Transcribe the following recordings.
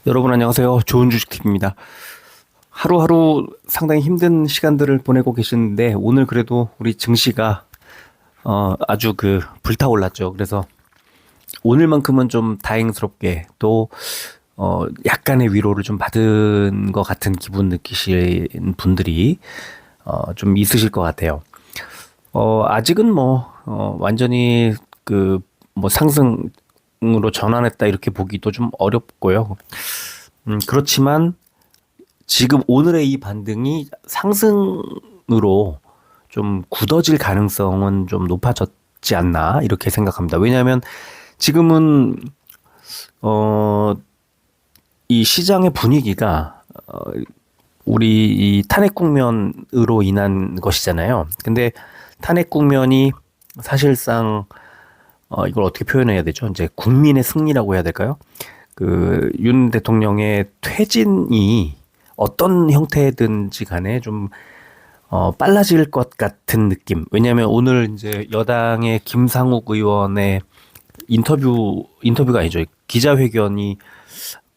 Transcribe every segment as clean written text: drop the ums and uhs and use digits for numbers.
여러분 안녕하세요. 좋은 주식팁입니다. 하루하루 상당히 힘든 시간들을 보내고 계시는데 오늘 그래도 우리 증시가 아주 불타올랐죠. 그래서 오늘만큼은 좀 다행스럽게 또 약간의 위로를 좀 받은 것 같은 기분 느끼시는 분들이 좀 있으실 것 같아요. 아직은 완전히 상승으로 전환했다 이렇게 보기도 좀 어렵고요. 그렇지만 지금 오늘의 이 반등이 상승으로 좀 굳어질 가능성은 좀 높아졌지 않나 이렇게 생각합니다. 왜냐하면 지금은 어, 이 시장의 분위기가 우리 이 탄핵 국면으로 인한 것이잖아요. 근데 탄핵 국면이 사실상 이걸 어떻게 표현해야 되죠? 이제 국민의 승리라고 해야 될까요? 그 윤 대통령의 퇴진이 어떤 형태든지 간에 좀 빨라질 것 같은 느낌. 왜냐하면 오늘 이제 여당의 김상욱 의원의 인터뷰가 아니죠. 기자회견이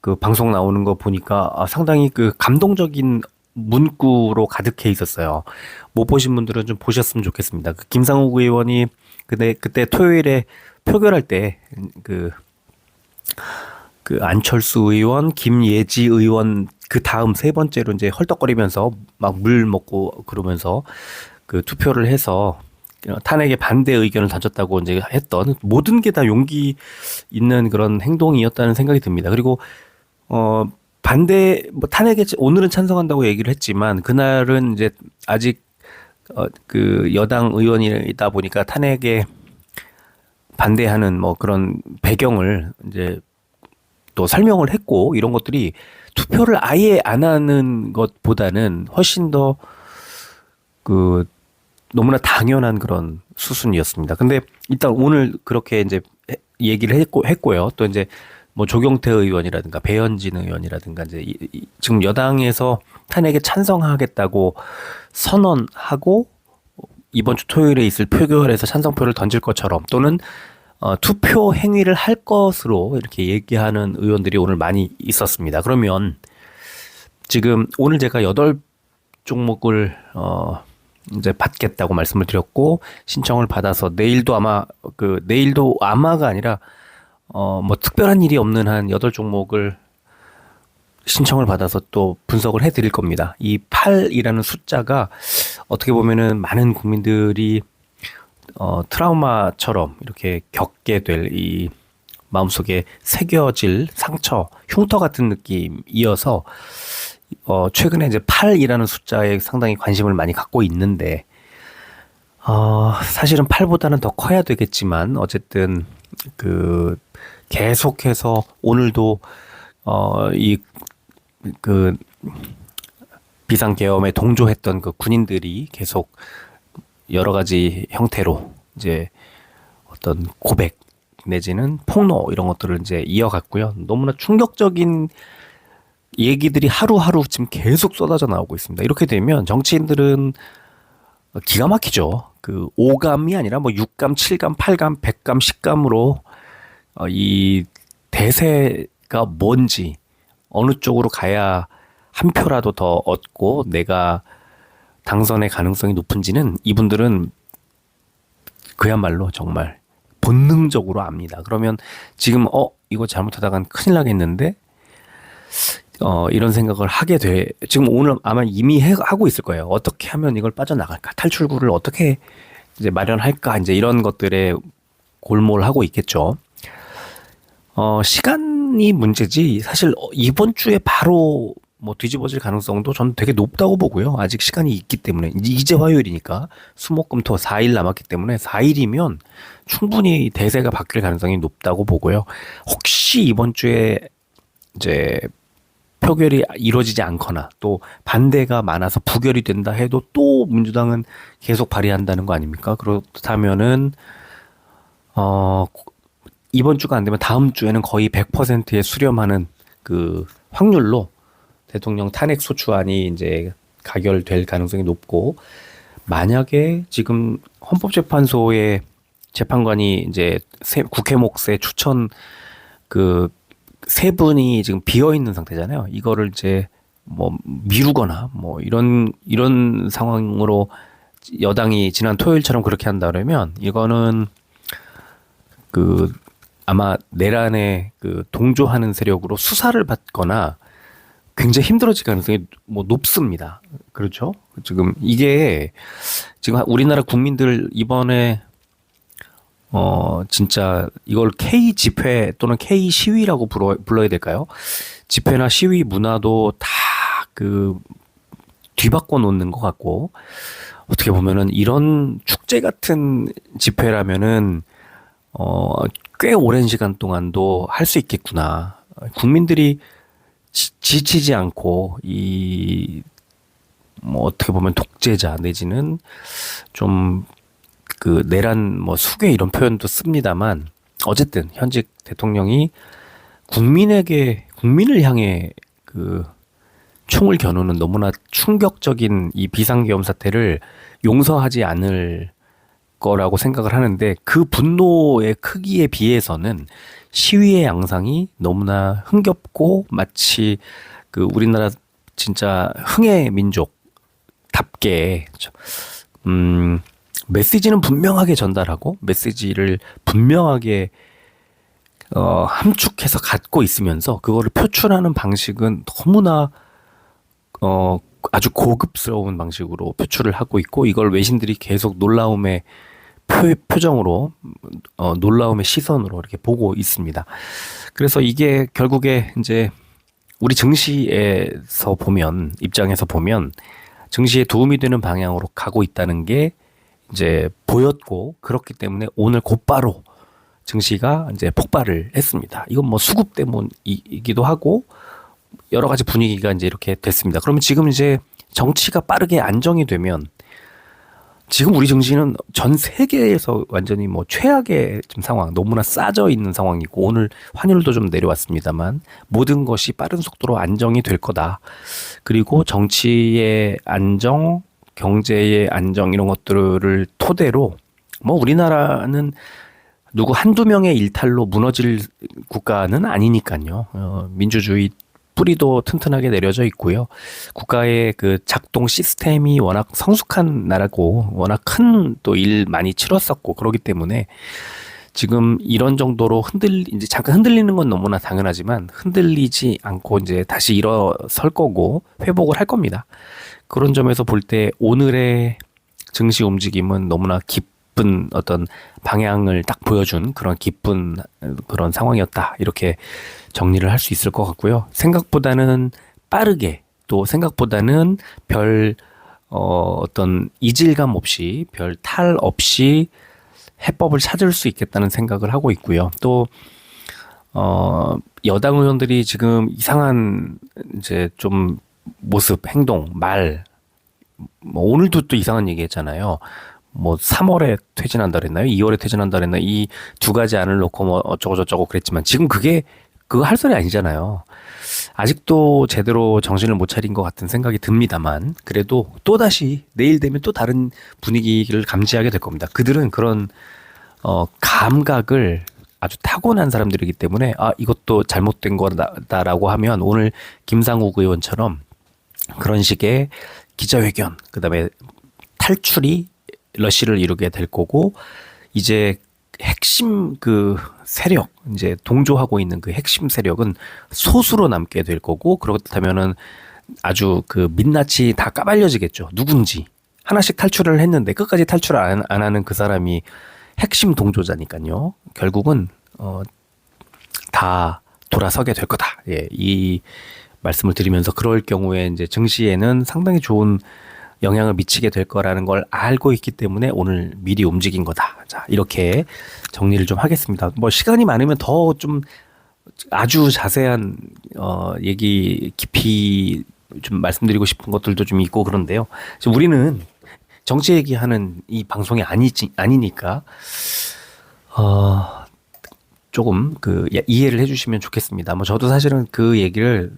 그 방송 나오는 거 보니까 상당히 그 감동적인 문구로 가득해 있었어요. 못 보신 분들은 좀 보셨으면 좋겠습니다. 그 김상욱 의원이 그때 토요일에 표결할 때그 안철수 의원, 김예지 의원 그 다음 세 번째로 이제 헐떡거리면서 막 물 먹고 그러면서 그 투표를 해서 탄핵에 반대 의견을 던졌다고 이제 했던 모든 게 다 용기 있는 그런 행동이었다는 생각이 듭니다. 그리고 어 반대 탄핵에 오늘은 찬성한다고 얘기를 했지만 그날은 이제 아직 그 여당 의원이다 보니까 탄핵에 반대하는 그런 배경을 이제 또 설명을 했고 이런 것들이 투표를 아예 안 하는 것보다는 훨씬 더 그 너무나 당연한 그런 수순이었습니다. 근데 일단 오늘 그렇게 이제 얘기를 했고요. 또 이제 뭐 조경태 의원이라든가 배현진 의원이라든가 이제 지금 여당에서 탄핵에 찬성하겠다고 선언하고 이번 주 토요일에 있을 표결에서 찬성표를 던질 것처럼 또는 투표 행위를 할 것으로 이렇게 얘기하는 의원들이 오늘 많이 있었습니다. 그러면 지금 오늘 제가 8종목을 이제 받겠다고 말씀을 드렸고 신청을 받아서 내일도 아마가 아니라 뭐 특별한 일이 없는 한 8종목을 신청을 받아서 또 분석을 해 드릴 겁니다. 이 8이라는 숫자가 어떻게 보면은 많은 국민들이 트라우마처럼 이렇게 겪게 될 이 마음속에 새겨질 상처, 흉터 같은 느낌이어서 최근에 이제 8이라는 숫자에 상당히 관심을 많이 갖고 있는데 사실은 8보다는 더 커야 되겠지만 어쨌든 그 계속해서 오늘도 이 그 비상계엄에 동조했던 그 군인들이 계속 여러 가지 형태로 이제 어떤 고백 내지는 폭로 이런 것들을 이제 이어갔고요. 너무나 충격적인 얘기들이 하루하루 지금 계속 쏟아져 나오고 있습니다. 이렇게 되면 정치인들은 기가 막히죠. 그 5감이 아니라 뭐 6감, 7감, 8감, 100감, 10감으로 이 대세가 뭔지 어느 쪽으로 가야 한 표라도 더 얻고 내가 당선의 가능성이 높은지는 이분들은 그야말로 정말 본능적으로 압니다. 그러면 지금 이거 잘못하다간 큰일 나겠는데 이런 생각을 하게 돼. 지금 오늘 아마 이미 하고 있을 거예요. 어떻게 하면 이걸 빠져나갈까? 탈출구를 어떻게 이제 마련할까? 이제 이런 것들에 골몰하고 있겠죠. 시간이 문제지. 사실 이번 주에 바로 뭐 뒤집어질 가능성도 저는 되게 높다고 보고요. 아직 시간이 있기 때문에 이제 화요일이니까 수목금토 4일 남았기 때문에 4일이면 충분히 대세가 바뀔 가능성이 높다고 보고요. 혹시 이번 주에 이제 표결이 이루어지지 않거나 또 반대가 많아서 부결이 된다 해도 또 민주당은 계속 발의한다는 거 아닙니까? 그렇다면은 어 이번 주가 안 되면 다음 주에는 거의 100%에 수렴하는 그 확률로 대통령 탄핵 소추안이 이제 가결될 가능성이 높고 만약에 지금 헌법재판소의 재판관이 이제 국회 몫의 추천 그 세 분이 지금 비어 있는 상태잖아요. 이거를 이제 뭐 미루거나 뭐 이런 상황으로 여당이 지난 토요일처럼 그렇게 한다 그러면 이거는 그 아마 내란에 그 동조하는 세력으로 수사를 받거나 굉장히 힘들어질 가능성이 뭐 높습니다. 그렇죠? 지금 이게 지금 우리나라 국민들 이번에 진짜 이걸 K 집회 또는 K 시위라고 불러야 될까요? 집회나 시위 문화도 다 그 뒤바꿔 놓는 것 같고 어떻게 보면은 이런 축제 같은 집회라면은 꽤 오랜 시간 동안도 할 수 있겠구나. 국민들이 지치지 않고 이 뭐 어떻게 보면 독재자 내지는 좀 그 내란 뭐 수괴 이런 표현도 씁니다만 어쨌든 현직 대통령이 국민을 향해 그 총을 겨누는 너무나 충격적인 이 비상계엄 사태를 용서하지 않을 거라고 생각을 하는데 그 분노의 크기에 비해서는 시위의 양상이 너무나 흥겹고 마치 그 우리나라 진짜 흥의 민족답게 메시지는 분명하게 전달하고 메시지를 분명하게 함축해서 갖고 있으면서 그거를 표출하는 방식은 너무나 아주 고급스러운 방식으로 표출을 하고 있고 이걸 외신들이 계속 놀라움의 표정으로 놀라움의 시선으로 이렇게 보고 있습니다. 그래서 이게 결국에 이제 우리 증시에서 보면 입장에서 보면 증시에 도움이 되는 방향으로 가고 있다는 게 이제 보였고 그렇기 때문에 오늘 곧바로 증시가 이제 폭발을 했습니다. 이건 뭐 수급 때문이기도 하고 여러 가지 분위기가 이제 이렇게 됐습니다. 그러면 지금 이제 정치가 빠르게 안정이 되면 지금 우리 증시는 전 세계에서 완전히 뭐 최악의 지금 상황, 너무나 싸져 있는 상황이고 오늘 환율도 좀 내려왔습니다만 모든 것이 빠른 속도로 안정이 될 거다. 그리고 정치의 안정, 경제의 안정 이런 것들을 토대로 뭐 우리나라는 누구 한두 명의 일탈로 무너질 국가는 아니니까요. 민주주의 뿌리도 튼튼하게 내려져 있고요. 국가의 그 작동 시스템이 워낙 성숙한 나라고 워낙 큰 또 일 많이 치렀었고 그러기 때문에 지금 이런 정도로 이제 잠깐 흔들리는 건 너무나 당연하지만 흔들리지 않고 이제 다시 일어설 거고 회복을 할 겁니다. 그런 점에서 볼 때 오늘의 증시 움직임은 너무나 기쁜 어떤 방향을 딱 보여준 그런 기쁜 그런 상황이었다. 이렇게 정리를 할 수 있을 것 같고요. 생각보다는 빠르게 또 생각보다는 별 어떤 이질감 없이 별 탈 없이 해법을 찾을 수 있겠다는 생각을 하고 있고요. 또 여당 의원들이 지금 이상한 이제 좀 모습, 행동, 말, 뭐 오늘도 또 이상한 얘기 했잖아요. 뭐 3월에 퇴진한다 그랬나요? 2월에 퇴진한다 그랬나요? 이 두 가지 안을 놓고 뭐 어쩌고 저쩌고 그랬지만 지금 그거 할 소리 아니잖아요. 아직도 제대로 정신을 못 차린 것 같은 생각이 듭니다만 그래도 또다시 내일 되면 또 다른 분위기를 감지하게 될 겁니다. 그들은 그런 감각을 아주 타고난 사람들이기 때문에 이것도 잘못된 거다라고 하면 오늘 김상욱 의원처럼 그런 식의 기자회견 그다음에 탈출이 러시를 이루게 될 거고 이제 핵심 그 세력 이제 동조하고 있는 그 핵심 세력은 소수로 남게 될 거고 그렇다면은 아주 그 민낯이 다 까발려지겠죠. 누군지 하나씩 탈출을 했는데 끝까지 탈출 안 하는 그 사람이 핵심 동조자니까요. 결국은 다 돌아서게 될 거다. 예, 이 말씀을 드리면서 그럴 경우에 이제 증시에는 상당히 좋은 영향을 미치게 될 거라는 걸 알고 있기 때문에 오늘 미리 움직인 거다. 자, 이렇게 정리를 좀 하겠습니다. 뭐 시간이 많으면 더 좀 아주 자세한 얘기 깊이 좀 말씀드리고 싶은 것들도 좀 있고 그런데요. 지금 우리는 정치 얘기하는 이 방송이 아니니까 조금 그 이해를 해주시면 좋겠습니다. 뭐 저도 사실은 그 얘기를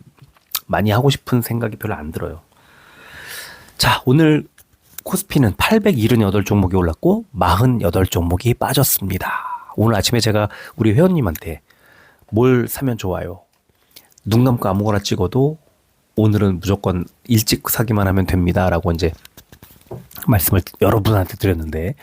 많이 하고 싶은 생각이 별로 안 들어요. 자, 오늘 코스피는 878종목이 올랐고 48종목이 빠졌습니다. 오늘 아침에 제가 우리 회원님한테 뭘 사면 좋아요? 눈 감고 아무거나 찍어도 오늘은 무조건 일찍 사기만 하면 됩니다라고 이제 말씀을 여러분한테 드렸는데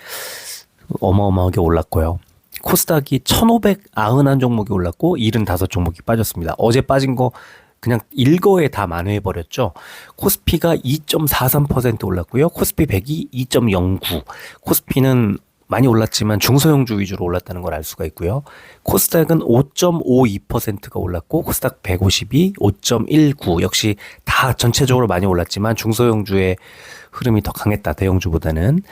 어마어마하게 올랐고요. 코스닥이 1,591 종목이 올랐고 75종목이 빠졌습니다. 어제 빠진 거 그냥 일거에 다 만회해버렸죠. 코스피가 2.43% 올랐고요. 코스피 100이 2.09. 코스피는 많이 올랐지만 중소형주 위주로 올랐다는 걸 알 수가 있고요. 코스닥은 5.52%가 올랐고 코스닥 150이 5.19. 역시 다 전체적으로 많이 올랐지만 중소형주의 흐름이 더 강했다. 대형주보다는.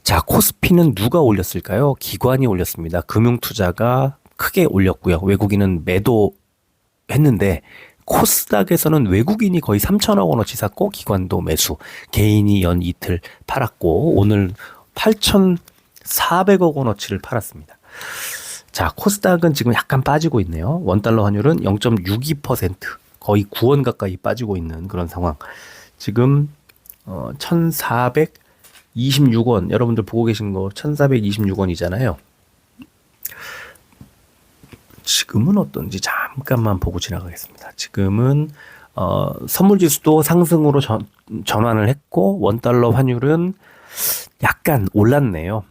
자, 코스피는 누가 올렸을까요? 기관이 올렸습니다. 금융투자가 크게 올렸고요. 외국인은 매도했는데 코스닥에서는 외국인이 거의 3천억 원어치 샀고 기관도 매수, 개인이 연 이틀 팔았고 오늘 8,400억 원어치를 팔았습니다. 자, 코스닥은 지금 약간 빠지고 있네요. 원달러 환율은 0.62% 거의 9원 가까이 빠지고 있는 그런 상황. 지금 1,426원 여러분들 보고 계신 거 1,426원이잖아요. 지금은 어떤지 잠깐만 보고 지나가겠습니다. 지금은 선물지수도 상승으로 전환을 했고 원달러 환율은 약간 올랐네요.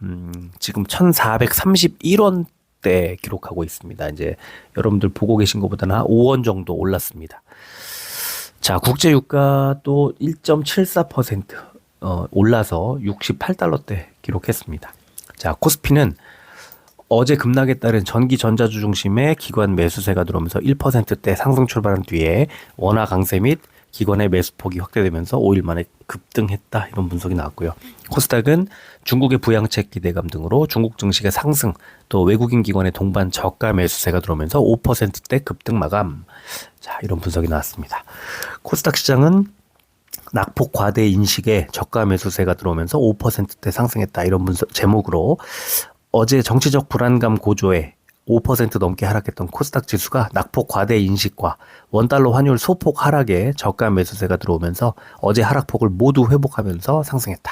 지금 1,431원대 기록하고 있습니다. 이제 여러분들 보고 계신 것보다는 한 5원 정도 올랐습니다. 자, 국제유가 또 1.74% 올라서 68달러대 기록했습니다. 자, 코스피는 어제 급락에 따른 전기 전자주 중심의 기관 매수세가 들어오면서 1%대 상승 출발한 뒤에 원화 강세 및 기관의 매수폭이 확대되면서 5일 만에 급등했다 이런 분석이 나왔고요. 코스닥은 중국의 부양책 기대감 등으로 중국 증시가 상승 또 외국인 기관의 동반 저가 매수세가 들어오면서 5%대 급등 마감. 자, 이런 분석이 나왔습니다. 코스닥 시장은 낙폭 과대 인식에 저가 매수세가 들어오면서 5%대 상승했다 이런 분석 제목으로 어제 정치적 불안감 고조에 5% 넘게 하락했던 코스닥 지수가 낙폭 과대 인식과 원달러 환율 소폭 하락에 저가 매수세가 들어오면서 어제 하락폭을 모두 회복하면서 상승했다.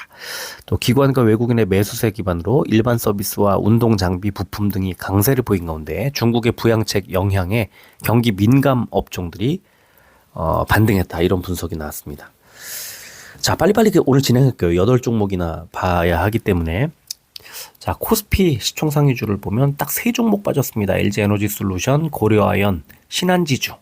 또 기관과 외국인의 매수세 기반으로 일반 서비스와 운동 장비, 부품 등이 강세를 보인 가운데 중국의 부양책 영향에 경기 민감 업종들이 반등했다. 이런 분석이 나왔습니다. 자, 빨리빨리 오늘 진행할게요. 8종목이나 봐야 하기 때문에. 자, 코스피 시총 상위주를 보면 딱 3종목 빠졌습니다. LG에너지솔루션, 고려아연, 신한지주.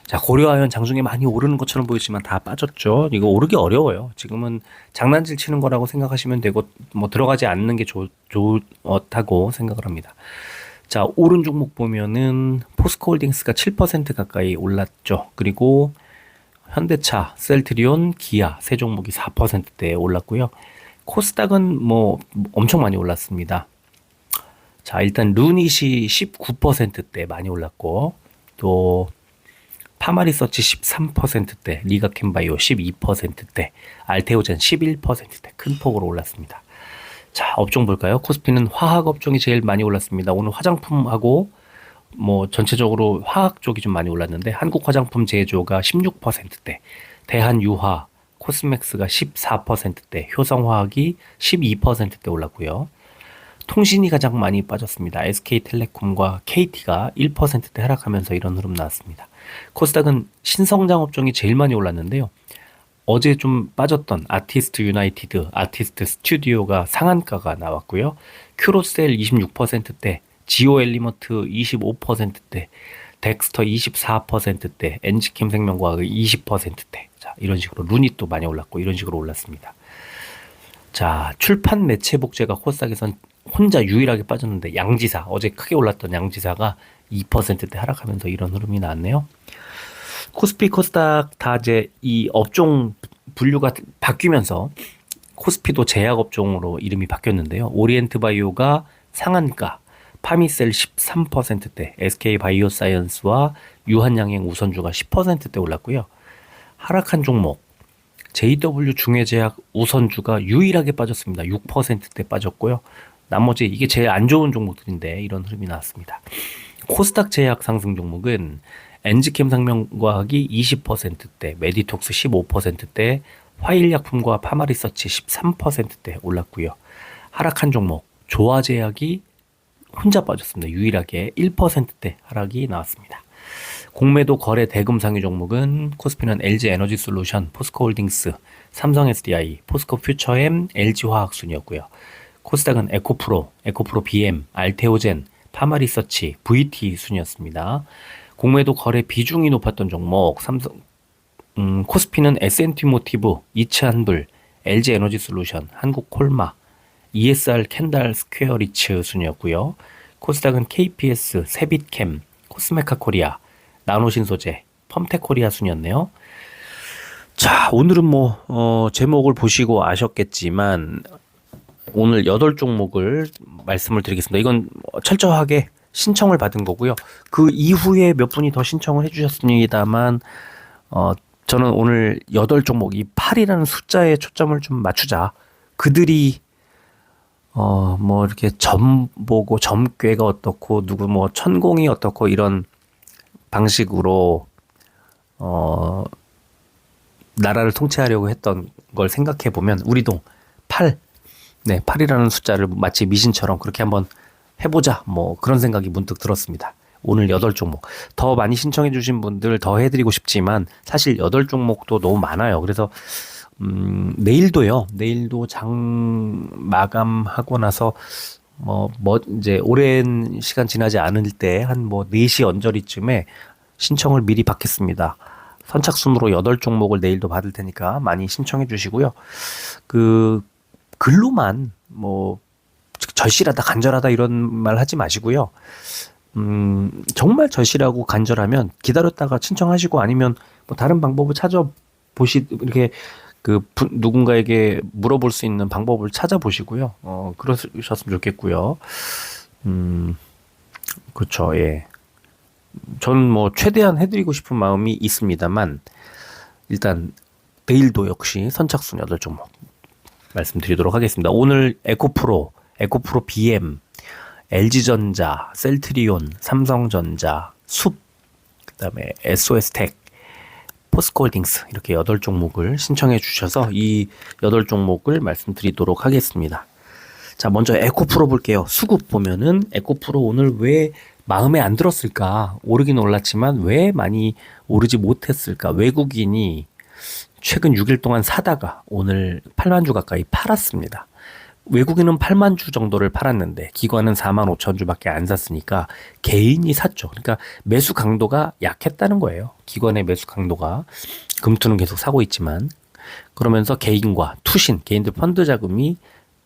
자, 고려아연 장중에 많이 오르는 것처럼 보이지만 다 빠졌죠. 이거 오르기 어려워요. 지금은 장난질 치는 거라고 생각하시면 되고 뭐 들어가지 않는 게 좋다고 생각을 합니다. 자, 오른 종목 보면은 포스코홀딩스가 7% 가까이 올랐죠. 그리고 현대차, 셀트리온, 기아 세 종목이 4%대에 올랐고요. 코스닥은 뭐 엄청 많이 올랐습니다. 자, 일단 루닛이 19%대 많이 올랐고 또 파마리서치 13%대, 리가캠바이오 12%대, 알테오젠 11%대 큰 폭으로 올랐습니다. 자, 업종 볼까요? 코스피는 화학 업종이 제일 많이 올랐습니다. 오늘 화장품하고 뭐 전체적으로 화학 쪽이 좀 많이 올랐는데 한국 화장품 제조가 16%대, 대한유화, 코스맥스가 14%대, 효성화학이 12%대 올랐고요. 통신이 가장 많이 빠졌습니다. SK텔레콤과 KT가 1%대 하락하면서 이런 흐름 나왔습니다. 코스닥은 신성장 업종이 제일 많이 올랐는데요. 어제 좀 빠졌던 아티스트 유나이티드, 아티스트 스튜디오가 상한가가 나왔고요. 큐로셀 26%대, 지오 엘리먼트 25%대, 덱스터 24%대, 엔지킴 생명과학 20%대. 자, 이런 식으로 루닛도 많이 올랐고 이런 식으로 올랐습니다. 자, 출판 매체 복제가 코스닥에선 혼자 유일하게 빠졌는데 양지사, 어제 크게 올랐던 양지사가 2%대 하락하면서 이런 흐름이 나왔네요. 코스피, 코스닥 다 이제 이 업종 분류가 바뀌면서 코스피도 제약업종으로 이름이 바뀌었는데요. 오리엔트 바이오가 상한가, 파미셀 13%대, SK 바이오사이언스와 유한양행 우선주가 10%대 올랐고요. 하락한 종목, JW 중해제약 우선주가 유일하게 빠졌습니다. 6%대 빠졌고요. 나머지 이게 제일 안 좋은 종목들인데 이런 흐름이 나왔습니다. 코스닥 제약 상승 종목은 엔지캠 생명과학이 20%대, 메디톡스 15%대, 화일약품과 파마리서치 13%대 올랐고요. 하락한 종목, 조화제약이 혼자 빠졌습니다. 유일하게 1%대 하락이 나왔습니다. 공매도 거래 대금 상위 종목은 코스피는 LG 에너지 솔루션, 포스코홀딩스, 삼성 SDI, 포스코 퓨처엠, LG 화학 순이었고요. 코스닥은 에코프로, 에코프로 BM, 알테오젠, 파마리서치, VT 순이었습니다. 공매도 거래 비중이 높았던 종목 코스피는 S&T 모티브, 이츠한불, LG 에너지 솔루션, 한국콜마, ESR 캔달 스퀘어 리츠 순이었고요. 코스닥은 KPS, 세빛캠, 코스메카 코리아, 나노신소재, 펌텍 코리아 순이었네요. 자, 오늘은 제목을 보시고 아셨겠지만, 오늘 8종목을 말씀을 드리겠습니다. 이건 철저하게 신청을 받은 거고요. 그 이후에 몇 분이 더 신청을 해주셨습니다만, 저는 오늘 8종목, 이 8이라는 숫자에 초점을 좀 맞추자. 그들이, 이렇게 점 보고 점괘가 어떻고, 천공이 어떻고, 이런 방식으로, 나라를 통치하려고 했던 걸 생각해 보면, 우리도 8, 8이라는 숫자를 마치 미신처럼 그렇게 한번 해보자. 그런 생각이 문득 들었습니다. 오늘 8종목. 더 많이 신청해 주신 분들 더 해드리고 싶지만 사실 8종목도 너무 많아요. 그래서 내일도 장 마감하고 나서 이제 오랜 시간 지나지 않을 때 한 4시 언저리쯤에 신청을 미리 받겠습니다. 선착순으로 8종목을 내일도 받을 테니까 많이 신청해 주시고요. 글로만 절실하다 간절하다 이런 말 하지 마시고요. 정말 절실하고 간절하면 기다렸다가 신청하시고 아니면 다른 방법을 이렇게 누군가에게 물어볼 수 있는 방법을 찾아보시고요. 그러셨으면 좋겠고요. 그렇죠. 예. 저는 최대한 해드리고 싶은 마음이 있습니다만 일단 내일도 역시 선착순 8종목 말씀드리도록 하겠습니다. 오늘 에코프로 BM, LG전자, 셀트리온, 삼성전자, 그다음에 SOS텍, 포스코홀딩스 이렇게 8종목을 신청해 주셔서 이 8종목을 말씀드리도록 하겠습니다. 자, 먼저 에코프로 볼게요. 수급 보면은 에코프로 오늘 왜 마음에 안 들었을까? 오르긴 올랐지만 왜 많이 오르지 못했을까? 외국인이 최근 6일 동안 사다가 오늘 8만 주 가까이 팔았습니다. 외국인은 8만 주 정도를 팔았는데 기관은 4만 5천 주밖에 안 샀으니까 개인이 샀죠. 그러니까 매수 강도가 약했다는 거예요. 기관의 매수 강도가. 금투는 계속 사고 있지만 그러면서 개인과 개인들 펀드 자금이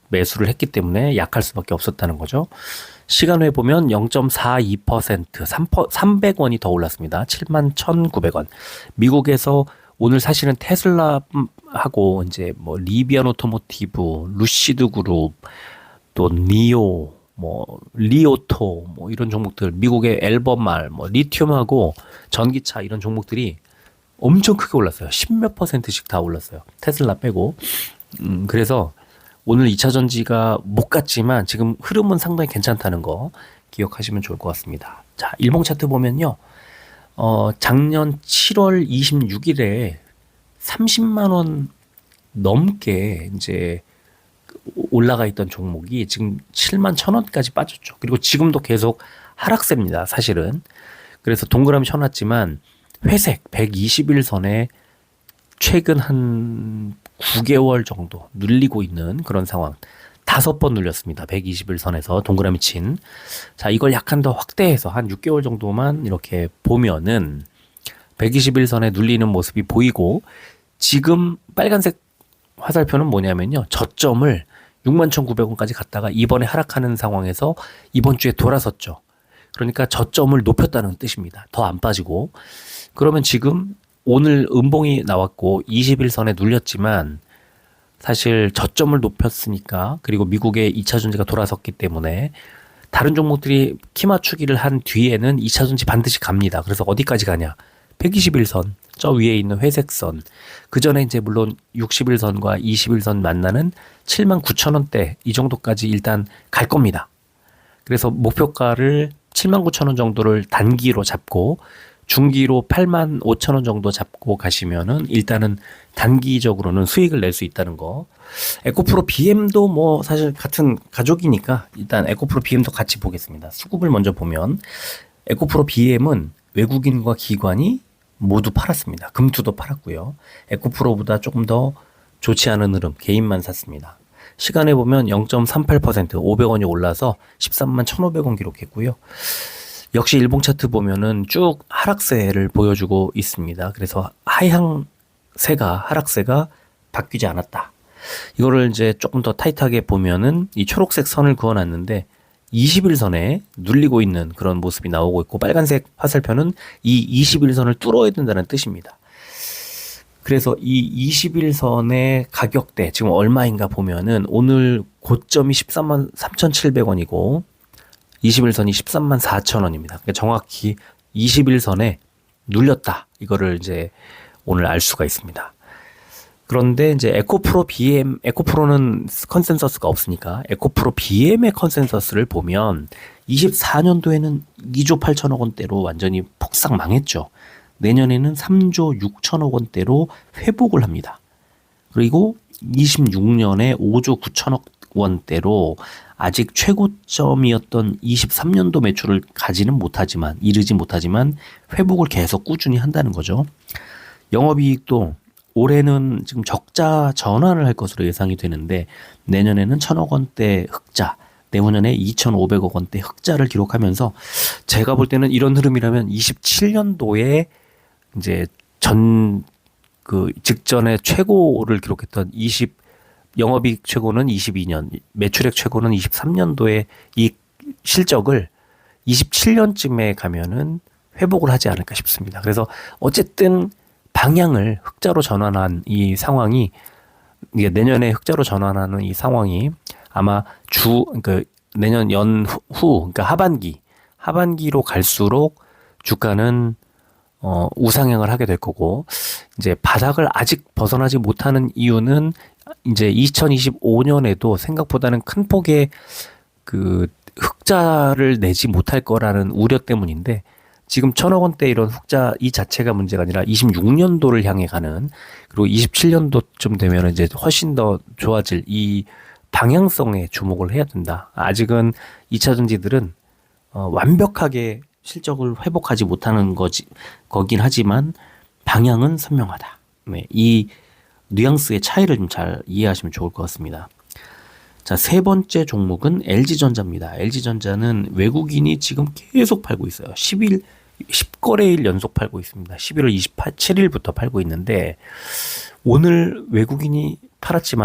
매수를 했기 때문에 약할 수밖에 없었다는 거죠. 시간후에 보면 0.42%, 300원이 더 올랐습니다. 7만 1,900원. 미국에서 오늘 사실은 테슬라하고 이제 리비안 오토모티브, 루시드 그룹, 또 니오, 리오토 이런 종목들, 미국의 앨범말, 리튬하고 전기차 이런 종목들이 엄청 크게 올랐어요. 10몇 %씩 다 올랐어요. 테슬라 빼고. 그래서 오늘 2차 전지가 못 갔지만 지금 흐름은 상당히 괜찮다는 거 기억하시면 좋을 것 같습니다. 자, 일봉 차트 보면요. 작년 7월 26일에 30만 원 넘게 이제 올라가 있던 종목이 지금 7만 1,000원까지 빠졌죠. 그리고 지금도 계속 하락세입니다. 사실은. 그래서 동그라미 쳐놨지만 회색 121선에 최근 한 9개월 정도 눌리고 있는 그런 상황. 5번 눌렸습니다. 121선에서 동그라미 친. 자, 이걸 약간 더 확대해서 한 6개월 정도만 이렇게 보면은 121선에 눌리는 모습이 보이고 지금 빨간색 화살표는 뭐냐면요. 저점을 61,900원까지 갔다가 이번에 하락하는 상황에서 이번 주에 돌아섰죠. 그러니까 저점을 높였다는 뜻입니다. 더 안 빠지고. 그러면 지금 오늘 음봉이 나왔고 21선에 눌렸지만 사실 저점을 높였으니까 그리고 미국의 2차 전지가 돌아섰기 때문에 다른 종목들이 키 맞추기를 한 뒤에는 2차 전지 반드시 갑니다. 그래서 어디까지 가냐? 121선, 저 위에 있는 회색선. 그 전에 이제 물론 61선과 21선 만나는 79,000원대 이 정도까지 일단 갈 겁니다. 그래서 목표가를 79,000원 정도를 단기로 잡고 중기로 85,000원 정도 잡고 가시면은 일단은 단기적으로는 수익을 낼 수 있다는 거. 에코프로 BM도 사실 같은 가족이니까 일단 에코프로 BM도 같이 보겠습니다. 수급을 먼저 보면 에코프로 BM은 외국인과 기관이 모두 팔았습니다. 금투도 팔았고요. 에코프로보다 조금 더 좋지 않은 흐름, 개인만 샀습니다. 시간에 보면 0.38%, 500원이 올라서 13만 1,500원 기록했고요. 역시 일봉 차트 보면은 쭉 하락세를 보여주고 있습니다. 그래서 하락세가 바뀌지 않았다. 이거를 이제 조금 더 타이트하게 보면은 이 초록색 선을 그어놨는데 20일선에 눌리고 있는 그런 모습이 나오고 있고, 빨간색 화살표는 이 21선을 뚫어야 된다는 뜻입니다. 그래서 이 21선의 가격대 지금 얼마인가 보면은 오늘 고점이 13만 3,700원이고 21선이 13만 4천원입니다. 그러니까 정확히 21선에 눌렸다. 이거를 이제 오늘 알 수가 있습니다. 그런데 이제 에코프로는 컨센서스가 없으니까 에코프로 BM의 컨센서스를 보면 24년도에는 2조 8천억 원대로 완전히 폭삭 망했죠. 내년에는 3조 6천억 원대로 회복을 합니다. 그리고 26년에 5조 9천억 원대로 아직 최고점이었던 23년도 매출을 이르지 못하지만 회복을 계속 꾸준히 한다는 거죠. 영업이익도 올해는 지금 적자 전환을 할 것으로 예상이 되는데 내년에는 1,000억 원대 흑자, 내후년에 2,500억 원대 흑자를 기록하면서 제가 볼 때는 이런 흐름이라면 27년도에 이제 직전에 최고를 기록했던 영업이익 최고는 22년, 매출액 최고는 23년도에 이 실적을 27년쯤에 가면은 회복을 하지 않을까 싶습니다. 그래서 어쨌든 방향을 흑자로 전환한 이 상황이, 이게 내년에 흑자로 전환하는 이 상황이 아마 내년 그러니까 하반기로 갈수록 주가는 우상향을 하게 될 거고, 이제 바닥을 아직 벗어나지 못하는 이유는 이제 2025년에도 생각보다는 큰 폭의 흑자를 내지 못할 거라는 우려 때문인데, 지금 1,000억 원대 이런 흑자 이 자체가 문제가 아니라 26년도를 향해 가는, 그리고 27년도쯤 되면 이제 훨씬 더 좋아질 이 방향성에 주목을 해야 된다. 아직은 2차전지들은 완벽하게 실적을 회복하지 못하는 거긴 하지만 방향은 선명하다. 네, 이 뉘앙스의 차이를 좀 잘 이해하시면 좋을 것 같습니다. 자, 세 번째 종목은 LG전자입니다. LG전자는 외국인이 지금 계속 팔고 있어요. 10거래일 연속 팔고 있습니다. 11월 27일부터 팔고 있는데, 오늘 외국인이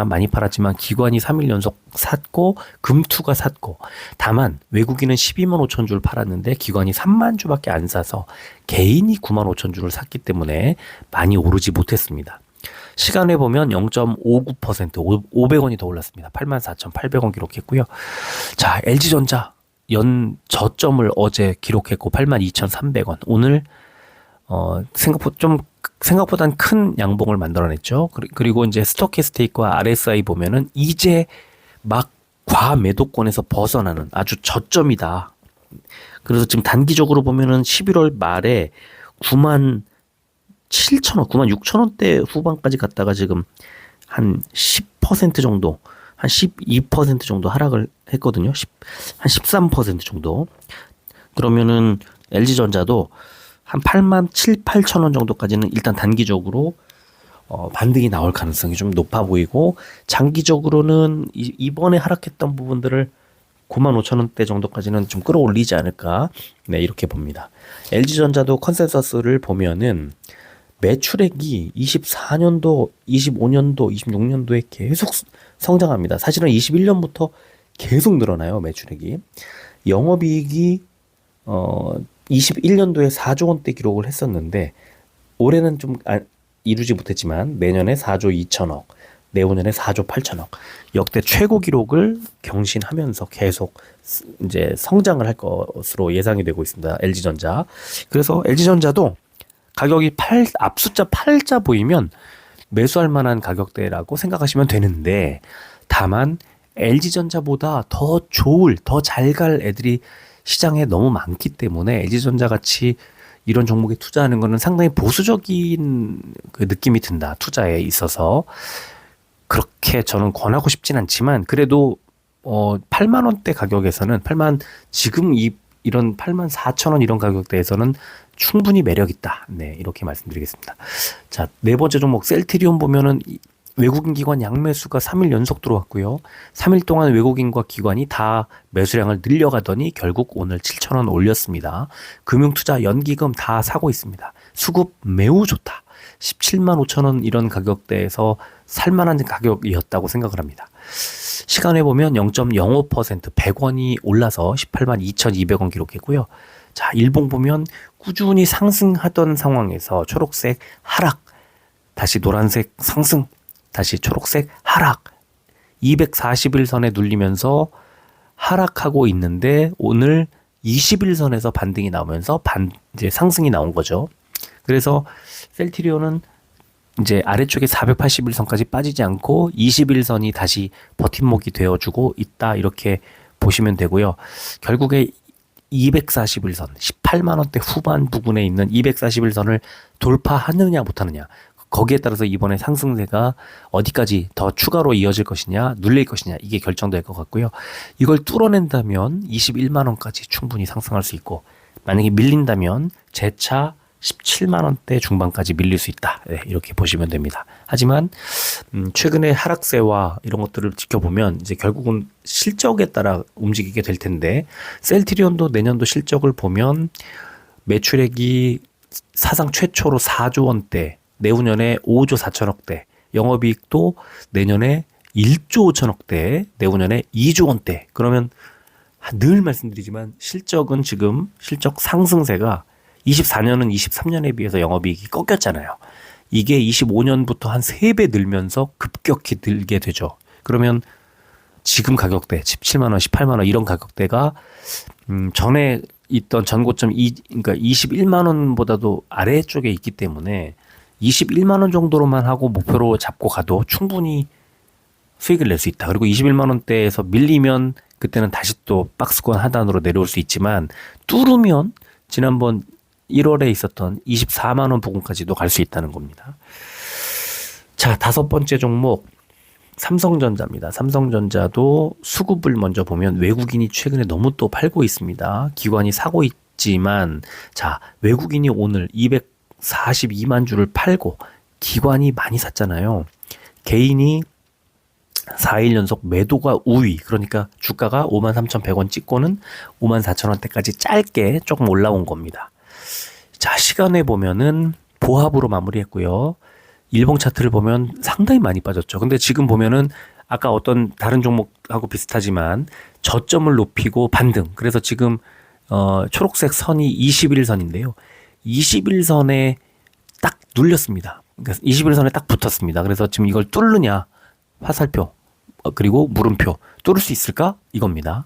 많이 팔았지만 기관이 3일 연속 샀고 금투가 샀고, 다만 외국인은 12만 5천 줄 팔았는데 기관이 3만 주밖에 안 사서 개인이 9만 5천 줄을 샀기 때문에 많이 오르지 못했습니다. 시간에 보면 0.59%, 500원이 더 올랐습니다. 84,800원 기록했고요. 자, LG전자 저점을 어제 기록했고 82,300원. 오늘 생각보단 큰 양봉을 만들어냈죠. 그리고 이제 스토캐스틱과 RSI 보면은 이제 막 과매도권에서 벗어나는 아주 저점이다. 그래서 지금 단기적으로 보면은 11월 말에 9만 7천원, 9만 6천원대 후반까지 갔다가 지금 한 10% 정도, 한 12% 정도 하락을 했거든요. 한 13% 정도. 그러면은 LG전자도 한 8만 7, 8천원 정도까지는 일단 단기적으로 반등이 나올 가능성이 좀 높아 보이고, 장기적으로는 이번에 하락했던 부분들을 9만 5천 원대 정도까지는 좀 끌어올리지 않을까, 네, 이렇게 봅니다. LG전자도 컨센서스를 보면은 매출액이 24년도, 25년도, 26년도에 계속 성장합니다. 사실은 21년부터 계속 늘어나요, 매출액이. 영업이익이 21년도에 4조 원대 기록을 했었는데 올해는 좀 이루지 못했지만 내년에 4조 2천억, 내후년에 4조 8천억, 역대 최고 기록을 경신하면서 계속 이제 성장을 할 것으로 예상이 되고 있습니다. LG전자. 그래서 LG전자도 가격이 앞숫자 8자 보이면 매수할 만한 가격대라고 생각하시면 되는데, 다만 LG전자보다 더 잘 갈 애들이 시장에 너무 많기 때문에 LG전자 같이 이런 종목에 투자하는 거는 상당히 보수적인 그 느낌이 든다. 투자에 있어서. 그렇게 저는 권하고 싶진 않지만, 그래도 8만 원대 가격에서는 지금 이 이런 84,000원 이런 가격대에서는 충분히 매력 있다. 네, 이렇게 말씀드리겠습니다. 자, 네 번째 종목 셀트리온 보면은 외국인 기관 양매수가 3일 연속 들어왔고요. 3일 동안 외국인과 기관이 다 매수량을 늘려가더니 결국 오늘 7,000원 올렸습니다. 금융투자 연기금 다 사고 있습니다. 수급 매우 좋다. 17만 5천원 이런 가격대에서 살만한 가격이었다고 생각을 합니다. 시간에 보면 0.05% 100원이 올라서 18만 2,200원 기록했고요. 자, 일봉 보면 꾸준히 상승하던 상황에서 초록색 하락, 다시 노란색 상승, 다시 초록색 하락, 241선에 눌리면서 하락하고 있는데 오늘 21선에서 반등이 나오면서 이제 상승이 나온 거죠. 그래서 셀트리온은 이제 아래쪽에 481선까지 빠지지 않고 21선이 다시 버팀목이 되어주고 있다, 이렇게 보시면 되고요. 결국에 241선, 18만 원대 후반 부근에 있는 241선을 돌파하느냐 못하느냐, 거기에 따라서 이번에 상승세가 어디까지 더 추가로 이어질 것이냐, 눌릴 것이냐, 이게 결정될 것 같고요. 이걸 뚫어낸다면 21만 원까지 충분히 상승할 수 있고, 만약에 밀린다면 재차 17만 원대 중반까지 밀릴 수 있다. 네, 이렇게 보시면 됩니다. 하지만 최근에 하락세와 이런 것들을 지켜보면 이제 결국은 실적에 따라 움직이게 될 텐데, 셀트리온도 내년도 실적을 보면 매출액이 사상 최초로 4조 원대, 내후년에 5조 4천억대, 영업이익도 내년에 1조 5천억대, 내후년에 2조 원대. 그러면 늘 말씀드리지만 실적은 지금 실적 상승세가 24년은 23년에 비해서 영업이익이 꺾였잖아요. 이게 25년부터 한 3배 늘면서 급격히 늘게 되죠. 그러면 지금 가격대 17만 원, 18만 원 이런 가격대가 전에 있던 전고점 그러니까 21만 원보다도 아래쪽에 있기 때문에 21만 원 정도로만 하고 목표로 잡고 가도 충분히 수익을 낼 수 있다. 그리고 21만 원대에서 밀리면 그때는 다시 또 박스권 하단으로 내려올 수 있지만, 뚫으면 지난번 1월에 있었던 24만 원 부근까지도 갈 수 있다는 겁니다. 자, 다섯 번째 종목 삼성전자입니다. 삼성전자도 수급을 먼저 보면 외국인이 최근에 너무 또 팔고 있습니다. 기관이 사고 있지만, 자, 외국인이 오늘 242만 주를 팔고 기관이 많이 샀잖아요. 개인이 4일 연속 매도가 우위, 그러니까 주가가 53,100원 찍고는 54,000원대까지 짧게 조금 올라온 겁니다. 자, 시간에 보면은 보합으로 마무리했고요. 일봉 차트를 보면 상당히 많이 빠졌죠. 근데 지금 보면은 아까 어떤 다른 종목하고 비슷하지만 저점을 높이고 반등. 그래서 지금 초록색 선이 21선인데요. 21선에 딱 눌렸습니다. 그러니까 21선에 딱 붙었습니다. 그래서 지금 이걸 뚫느냐, 화살표 그리고 물음표, 뚫을 수 있을까? 이겁니다.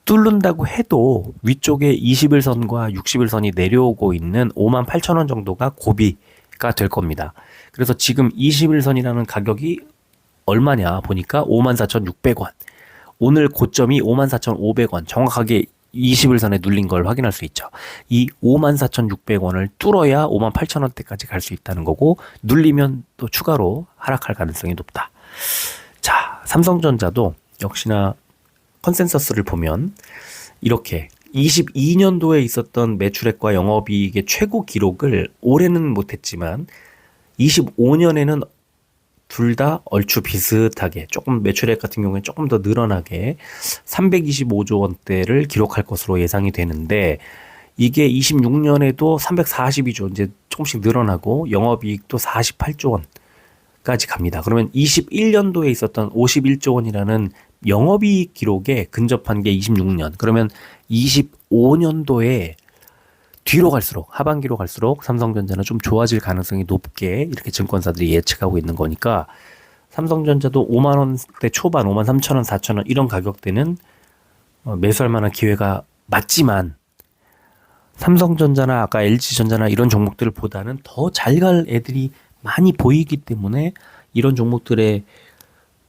뚫는다고 해도 위쪽에 21선과 61선이 내려오고 있는 58,000원 정도가 고비가 될 겁니다. 그래서 지금 21선이라는 가격이 얼마냐 보니까 54,600원. 오늘 고점이 54,500원. 정확하게 21선에 눌린 걸 확인할 수 있죠. 이 54,600원을 뚫어야 58,000원대까지 갈 수 있다는 거고, 눌리면 또 추가로 하락할 가능성이 높다. 자, 삼성전자도 역시나 컨센서스를 보면 이렇게 22년도에 있었던 매출액과 영업이익의 최고 기록을 올해는 못했지만 25년에는 둘 다 얼추 비슷하게, 조금 매출액 같은 경우에 조금 더 늘어나게 325조 원대를 기록할 것으로 예상이 되는데, 이게 26년에도 342조, 이제 조금씩 늘어나고 영업이익도 48조 원까지 갑니다. 그러면 21년도에 있었던 51조 원이라는 영업이익 기록에 근접한 게 26년. 그러면 25년도에 뒤로 갈수록, 하반기로 갈수록 삼성전자는 좀 좋아질 가능성이 높게 이렇게 증권사들이 예측하고 있는 거니까, 삼성전자도 5만 원대 초반, 5만 3천 원, 4천 원 이런 가격대는 매수할 만한 기회가 맞지만, 삼성전자나 아까 LG전자나 이런 종목들 보다는 더 잘 갈 애들이 많이 보이기 때문에 이런 종목들의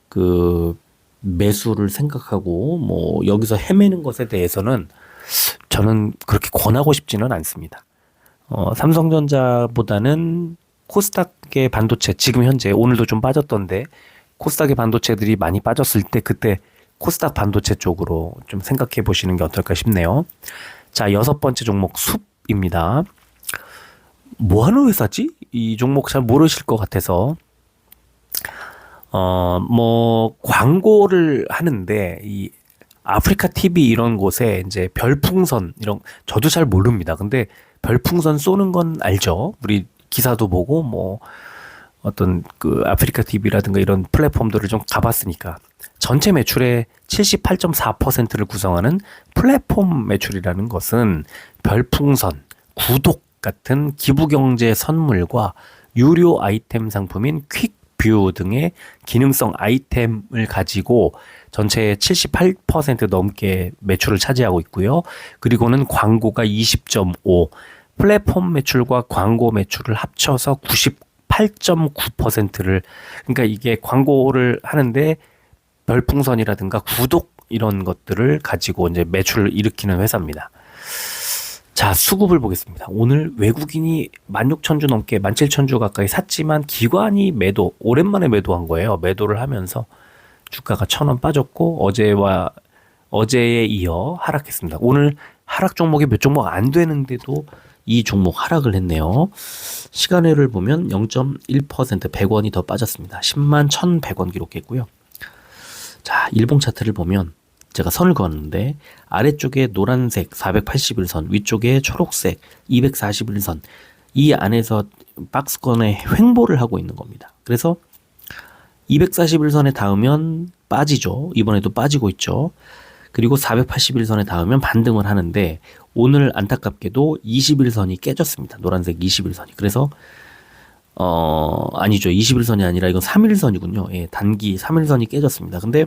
그 매수를 생각하고 뭐 여기서 헤매는 것에 대해서는 저는 그렇게 권하고 싶지는 않습니다. 삼성전자보다는 코스닥의 반도체, 지금 현재 오늘도 좀 빠졌던데 코스닥의 반도체들이 많이 빠졌을 때 그때 코스닥 반도체 쪽으로 좀 생각해 보시는 게 어떨까 싶네요. 자, 여섯 번째 종목 숲입니다. 뭐 하는 회사지? 이 종목 잘 모르실 것 같아서. 뭐, 광고를 하는데, 이 아프리카 TV 이런 곳에 이제 별풍선, 저도 잘 모릅니다. 근데 별풍선 쏘는 건 알죠? 우리 기사도 보고, 뭐, 어떤 그 아프리카 TV라든가 이런 플랫폼들을 좀 가봤으니까. 전체 매출의 78.4%를 구성하는 플랫폼 매출이라는 것은 별풍선, 구독 같은 기부경제 선물과 유료 아이템 상품인 퀵뷰 등의 기능성 아이템을 가지고 전체의 78% 넘게 매출을 차지하고 있고요. 그리고는 광고가 20.5, 플랫폼 매출과 광고 매출을 합쳐서 98.9%를, 그러니까 이게 광고를 하는데 별풍선이라든가 구독 이런 것들을 가지고 이제 매출을 일으키는 회사입니다. 자, 수급을 보겠습니다. 오늘 외국인이 16,000주 넘게 17,000주 가까이 샀지만 기관이 오랜만에 매도한 거예요. 매도를 하면서 주가가 1,000원 빠졌고 어제에 이어 하락했습니다. 오늘 하락 종목이 몇 종목 안 되는데도 이 종목 하락을 했네요. 시간외를 보면 0.1% 100원이 더 빠졌습니다. 10만 1,100원 기록했고요. 자, 일봉 차트를 보면 제가 선을 그었는데 아래쪽에 노란색 481선, 위쪽에 초록색 241선, 이 안에서 박스권에 횡보를 하고 있는 겁니다. 그래서 241선에 닿으면 빠지죠. 이번에도 빠지고 있죠. 그리고 481선에 닿으면 반등을 하는데 오늘 안타깝게도 21선이 깨졌습니다. 노란색 21선이. 그래서 아니죠. 21선이 아니라 이건 3일선이군요. 예, 단기 3일선이 깨졌습니다. 근데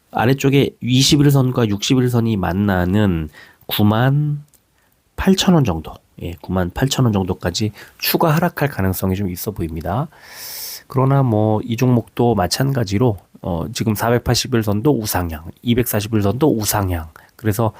아래쪽에 21선과 61선이 만나는 98,000원 정도, 98,000원 정도까지 추가 하락할 가능성이 좀 있어 보입니다. 그러나 뭐 이 종목도 마찬가지로 지금 481선도 우상향, 241선도 우상향. 그래서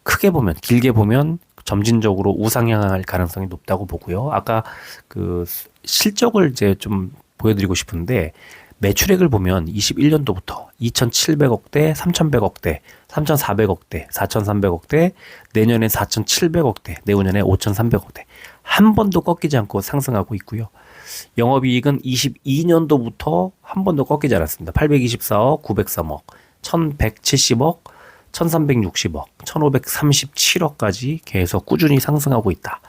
크게 보면, 길게 보면 점진적으로 우상향할 가능성이 높다고 보고요. 아까 그 실적을 이제 좀 보여드리고 싶은데 매출액을 보면 21년도부터 2,700억대, 3,100억대, 3,400억대, 4,300억대, 내년에 4,700억대, 내후년에 5,300억대 한 번도 꺾이지 않고 상승하고 있고요. 영업이익은 22년도부터 한 번도 꺾이지 않았습니다. 824억, 903억, 1,170억, 1,360억, 1,537억까지 계속 꾸준히 상승하고 있다.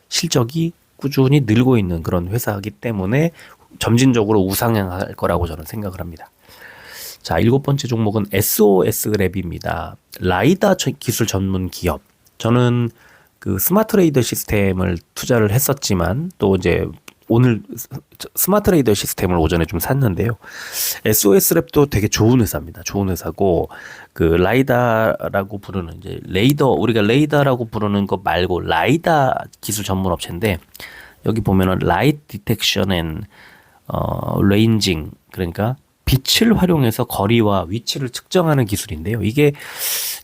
실적이 꾸준히 늘고 있는 그런 회사이기 때문에 점진적으로 우상향할 거라고 저는 생각을 합니다. 자, 일곱 번째 종목은 SOS랩입니다. 라이다 기술 전문 기업. 저는 그 스마트 레이더 시스템을 투자를 했었지만 또 이제 오늘 스마트 레이더 시스템을 오전에 좀 샀는데요. SOS랩도 되게 좋은 회사입니다. 좋은 회사고 그 라이다라고 부르는 이제 우리가 레이더라고 부르는 거 말고 라이다 기술 전문 업체인데 여기 보면은 라이트 디텍션 앤 레인징, 그러니까 빛을 활용해서 거리와 위치를 측정하는 기술인데요. 이게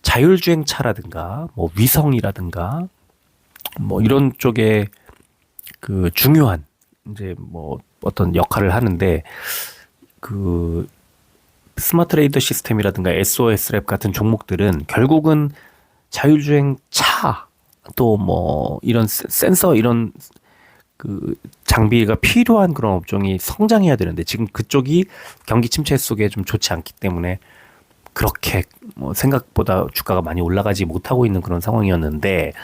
자율주행차라든가 뭐 위성이라든가 뭐 이런 쪽에 그 중요한 이제 뭐 어떤 역할을 하는데 그 스마트 레이더 시스템이라든가 SOS랩 같은 종목들은 결국은 자율주행 차 또 뭐 이런 센서 이런 그 장비가 필요한 그런 업종이 성장해야 되는데 지금 그쪽이 경기 침체 속에 좀 좋지 않기 때문에 그렇게 뭐 생각보다 주가가 많이 올라가지 못하고 있는 그런 상황이었는데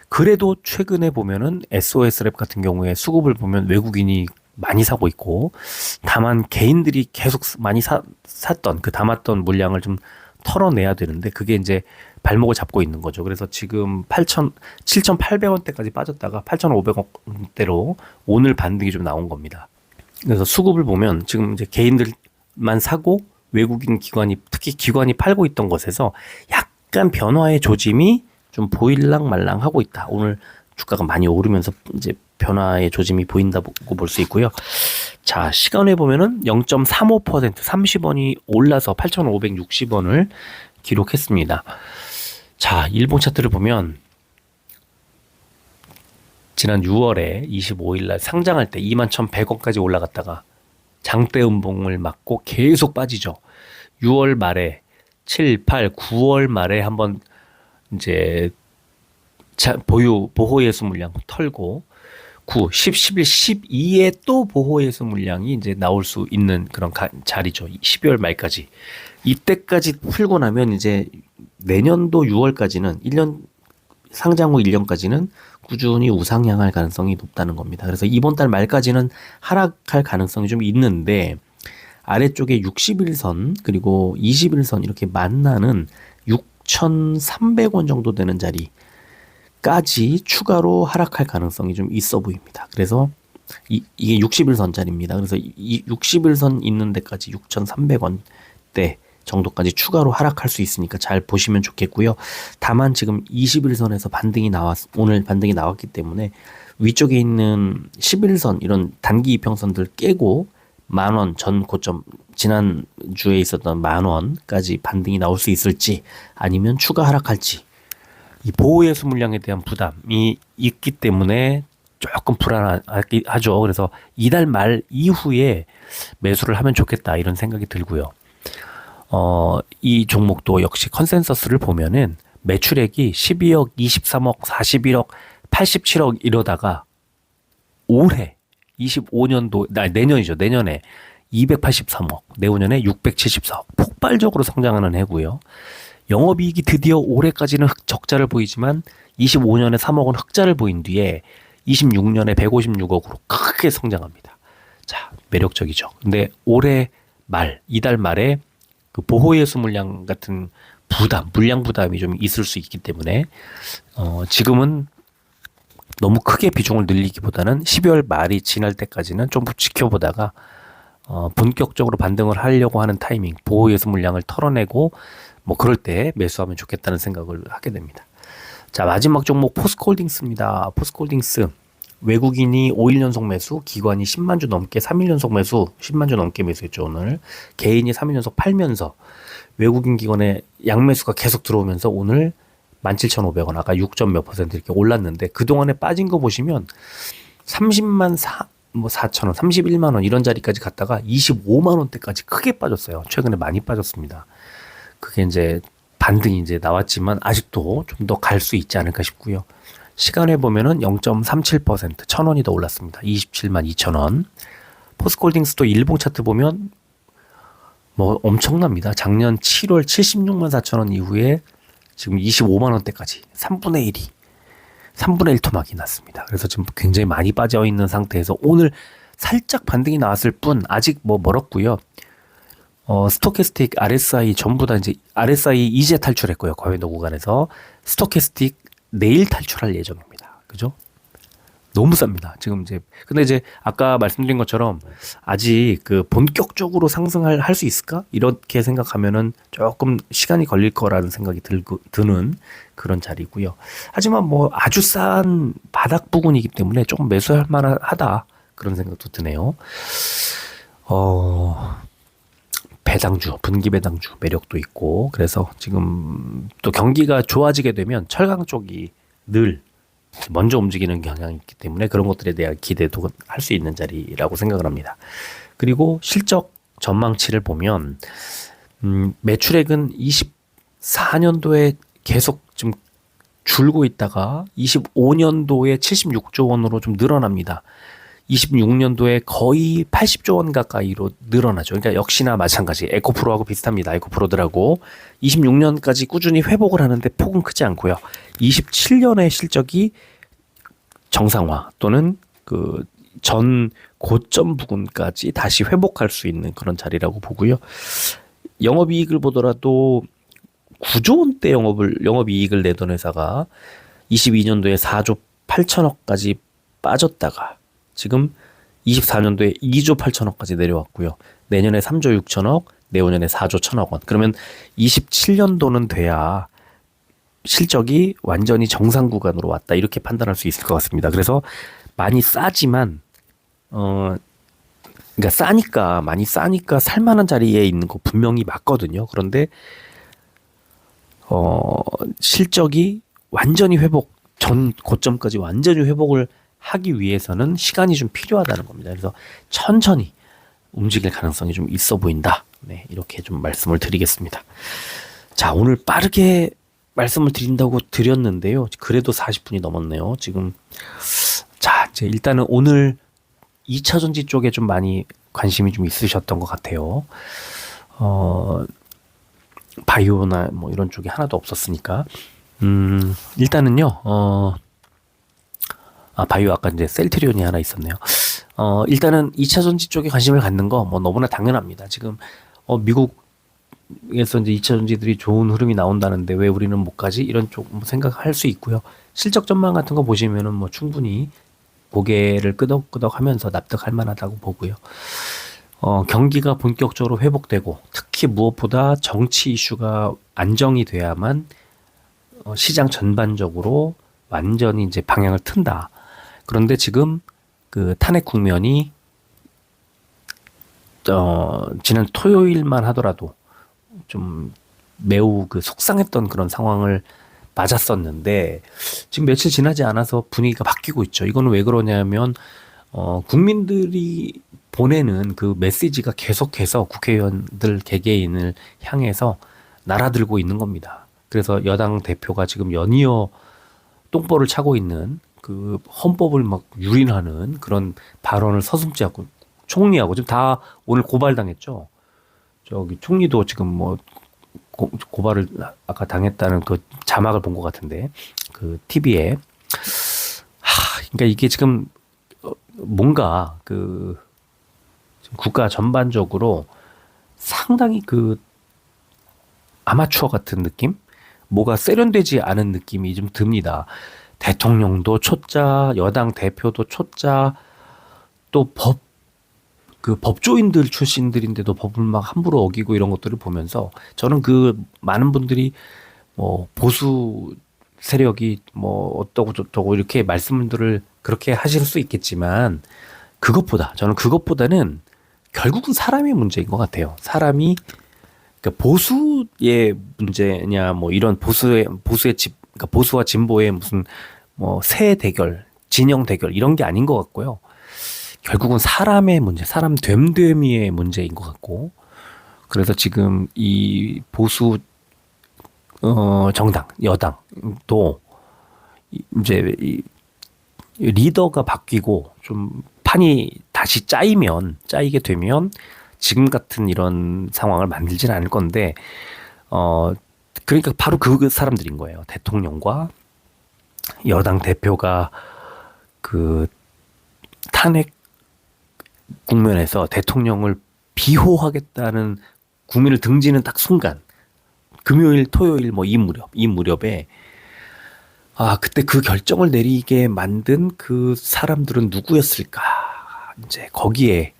그래도 최근에 보면은 SOS랩 같은 경우에 수급을 보면 외국인이 많이 사고 있고 다만 개인들이 계속 많이 샀던 그 담았던 물량을 좀 털어내야 되는데 그게 이제 발목을 잡고 있는 거죠. 그래서 지금 7,800원대까지 빠졌다가 8,500원대로 오늘 반등이 좀 나온 겁니다. 그래서 수급을 보면 지금 이제 개인들만 사고 외국인 기관이 특히 기관이 팔고 있던 것에서 약간 변화의 조짐이 좀 보일랑 말랑 하고 있다. 오늘 주가가 많이 오르면서 이제 변화의 조짐이 보인다고 볼 수 있고요. 자, 시간에 보면은 0.35% 30원이 올라서 8,560원을 기록했습니다. 자, 일본 차트를 보면 지난 6월에 25일 날 상장할 때 21,100원까지 올라갔다가 장대 음봉을 맞고 계속 빠지죠. 6월 말에 7, 8, 9월 말에 한번 이제 보호예수 물량 털고 9, 10, 11, 12에 또 보호예수 물량이 이제 나올 수 있는 그런 자리죠. 12월 말까지. 이때까지 풀고 나면 이제 내년도 6월까지는 1년 상장 후 1년까지는 꾸준히 우상향할 가능성이 높다는 겁니다. 그래서 이번 달 말까지는 하락할 가능성이 좀 있는데 아래쪽에 60일선 그리고 20일선 이렇게 만나는 6,300원 정도 되는 자리까지 추가로 하락할 가능성이 좀 있어 보입니다. 그래서 이게 60일선짜리입니다. 그래서 이 60일선 있는 데까지 6,300원대 정도까지 추가로 하락할 수 있으니까 잘 보시면 좋겠고요. 다만 지금 20일선에서 오늘 반등이 나왔기 때문에 위쪽에 있는 11선 이런 단기 이평선들 깨고 10,000원 전 고점 지난주에 있었던 10,000원까지 반등이 나올 수 있을지 아니면 추가 하락할지 이 보호예수 물량에 대한 부담이 있기 때문에 조금 불안하죠. 그래서 이달 말 이후에 매수를 하면 좋겠다 이런 생각이 들고요. 이 종목도 역시 컨센서스를 보면은 매출액이 12억, 23억, 41억, 87억 이러다가 올해 25년도 내년이죠. 내년에 283억, 내후년에 674억 폭발적으로 성장하는 해고요. 영업이익이 드디어 올해까지는 적자를 보이지만 25년에 3억은 흑자를 보인 뒤에 26년에 156억으로 크게 성장합니다. 자, 매력적이죠. 근데 올해 이달 말에 그 보호예수 물량 같은 물량 부담이 좀 있을 수 있기 때문에 지금은 너무 크게 비중을 늘리기보다는 12월 말이 지날 때까지는 좀 지켜보다가 본격적으로 반등을 하려고 하는 타이밍, 보호예수 물량을 털어내고 뭐 그럴 때 매수하면 좋겠다는 생각을 하게 됩니다. 자, 마지막 종목 포스코홀딩스입니다. 포스코홀딩스 외국인이 5일 연속 매수, 기관이 10만 주 넘게 3일 연속 매수, 10만 주 넘게 매수했죠. 오늘 개인이 3일 연속 팔면서 외국인 기관의 양매수가 계속 들어오면서 오늘 17,500원 아까 6점 몇 퍼센트 이렇게 올랐는데 그동안에 빠진 거 보시면 30만 4천원, 31만 원 이런 자리까지 갔다가 25만 원대까지 크게 빠졌어요. 최근에 많이 빠졌습니다. 그게 이제 반등이 이제 나왔지만 아직도 좀 더 갈 수 있지 않을까 싶고요. 시간에 보면은 0.37% 1,000원이 더 올랐습니다. 27만 2천원. 포스코홀딩스도 일봉 차트 보면 뭐 엄청납니다. 작년 7월 76만 4천원 이후에 지금 25만 원대까지 3분의 1 토막이 났습니다. 그래서 지금 굉장히 많이 빠져 있는 상태에서 오늘 살짝 반등이 나왔을 뿐 아직 뭐 멀었고요. 스토캐스틱, RSI 전부 다 이제 RSI 이제 탈출했고요. 과매도 구간에서 스토캐스틱 내일 탈출할 예정입니다. 그죠? 너무 쌉니다. 지금 근데 이제 아까 말씀드린 것처럼 아직 그 본격적으로 할 수 있을까? 이렇게 생각하면은 조금 시간이 걸릴 거라는 생각이 드는 그런 자리고요. 하지만 뭐 아주 싼 바닥 부근이기 때문에 조금 매수할 만하다. 그런 생각도 드네요. 배당주, 분기 배당주 매력도 있고 그래서 지금 또 경기가 좋아지게 되면 철강 쪽이 늘 먼저 움직이는 경향이 있기 때문에 그런 것들에 대한 기대도 할 수 있는 자리라고 생각을 합니다. 그리고 실적 전망치를 보면 매출액은 24년도에 계속 좀 줄고 있다가 25년도에 76조 원으로 좀 늘어납니다. 26년도에 거의 80조 원 가까이로 늘어나죠. 그러니까 역시나 마찬가지 에코프로하고 비슷합니다. 에코프로들하고 26년까지 꾸준히 회복을 하는데 폭은 크지 않고요. 27년의 실적이 정상화 또는 그 전 고점 부근까지 다시 회복할 수 있는 그런 자리라고 보고요. 영업이익을 보더라도 9조 원대 영업이익을 내던 회사가 22년도에 4조 8천억까지 빠졌다가 지금 24년도에 2조 8천억까지 내려왔고요. 내년에 3조 6천억, 내후년에 4조 1천억 원. 그러면 27년도는 돼야 실적이 완전히 정상 구간으로 왔다. 이렇게 판단할 수 있을 것 같습니다. 그래서 많이 싸지만 그러니까 많이 싸니까 살만한 자리에 있는 거 분명히 맞거든요. 그런데 실적이 완전히 전 고점까지 완전히 회복을 하기 위해서는 시간이 좀 필요하다는 겁니다. 그래서 천천히 움직일 가능성이 좀 있어 보인다. 네, 이렇게 좀 말씀을 드리겠습니다. 자, 오늘 빠르게 말씀을 드린다고 드렸는데요. 그래도 40분이 넘었네요. 지금 자, 이제 일단은 오늘 2차 전지 쪽에 좀 많이 관심이 좀 있으셨던 것 같아요. 어, 바이오나 뭐 이런 쪽이 하나도 없었으니까. 일단은요, 바이오 아까 이제 셀트리온이 하나 있었네요. 일단은 2차 전지 쪽에 관심을 갖는 거 뭐 너무나 당연합니다. 지금, 미국에서 이제 2차 전지들이 좋은 흐름이 나온다는데 왜 우리는 못 가지? 이런 쪽뭐 생각할 수 있고요. 실적 전망 같은 거 보시면은 뭐 충분히 고개를 끄덕끄덕 하면서 납득할 만하다고 보고요. 경기가 본격적으로 회복되고 특히 무엇보다 정치 이슈가 안정이 돼야만 시장 전반적으로 완전히 이제 방향을 튼다. 그런데 지금 그 탄핵 국면이 지난 토요일만 하더라도 좀 매우 그 속상했던 그런 상황을 맞았었는데 지금 며칠 지나지 않아서 분위기가 바뀌고 있죠. 이거는 왜 그러냐면 국민들이 보내는 그 메시지가 계속해서 국회의원들 개개인을 향해서 날아들고 있는 겁니다. 그래서 여당 대표가 지금 연이어 똥볼을 차고 있는 그 헌법을 막 유린하는 그런 발언을 서슴지 않고 총리하고 지금 다 오늘 고발당했죠. 저기 총리도 지금 뭐 고발을 아까 당했다는 그 자막을 본 것 같은데 그 TV에 그러니까 이게 지금 뭔가 그 지금 국가 전반적으로 상당히 그 아마추어 같은 느낌? 뭐가 세련되지 않은 느낌이 좀 듭니다. 대통령도 초짜, 여당 대표도 초짜, 또 그 법조인들 출신들인데도 법을 막 함부로 어기고 이런 것들을 보면서 저는 그 많은 분들이 뭐 보수 세력이 뭐 어떠고 저떠고 이렇게 말씀들을 그렇게 하실 수 있겠지만 저는 그것보다는 결국은 사람의 문제인 것 같아요. 사람이 그러니까 보수의 문제냐 뭐 이런 그러니까 보수와 진보의 무슨 뭐 세 대결, 진영 대결 이런 게 아닌 것 같고요. 결국은 사람의 문제, 사람 됨됨이의 문제인 것 같고, 그래서 지금 이 보수 정당, 여당도 이제 이 리더가 바뀌고 좀 판이 다시 짜이게 되면 지금 같은 이런 상황을 만들지는 않을 건데, 그러니까 바로 그 사람들인 거예요. 대통령과 여당 대표가 그 탄핵 국면에서 대통령을 비호하겠다는 국민을 등지는 딱 순간 금요일, 토요일 뭐 이 무렵에 그때 그 결정을 내리게 만든 그 사람들은 누구였을까? 이제 거기에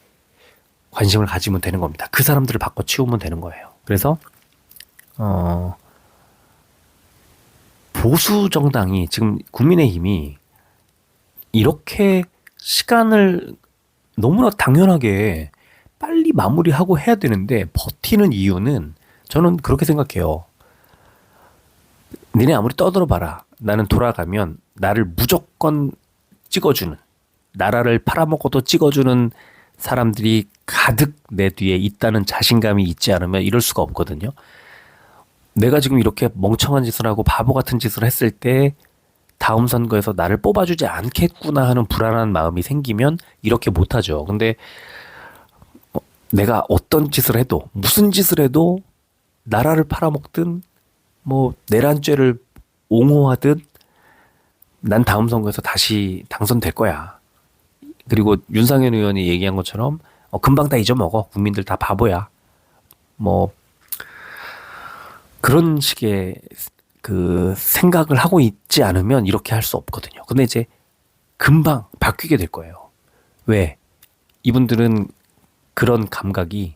관심을 가지면 되는 겁니다. 그 사람들을 바꿔 치우면 되는 거예요. 그래서 보수 정당이 지금 국민의힘이 이렇게 시간을 너무나 당연하게 빨리 마무리하고 해야 되는데 버티는 이유는 저는 그렇게 생각해요. 니네 아무리 떠들어봐라. 나는 돌아가면 나를 무조건 찍어주는, 나라를 팔아먹어도 찍어주는 사람들이 가득 내 뒤에 있다는 자신감이 있지 않으면 이럴 수가 없거든요. 내가 지금 이렇게 멍청한 짓을 하고 바보 같은 짓을 했을 때 다음 선거에서 나를 뽑아주지 않겠구나 하는 불안한 마음이 생기면 이렇게 못하죠. 근데 내가 어떤 짓을 해도 무슨 짓을 해도 나라를 팔아먹든 뭐 내란죄를 옹호하든 난 다음 선거에서 다시 당선될 거야. 그리고 윤상현 의원이 얘기한 것처럼 금방 다 잊어먹어. 국민들 다 바보야. 뭐 그런 식의 그 생각을 하고 있지 않으면 이렇게 할 수 없거든요. 근데 이제 금방 바뀌게 될 거예요. 왜? 이분들은 그런 감각이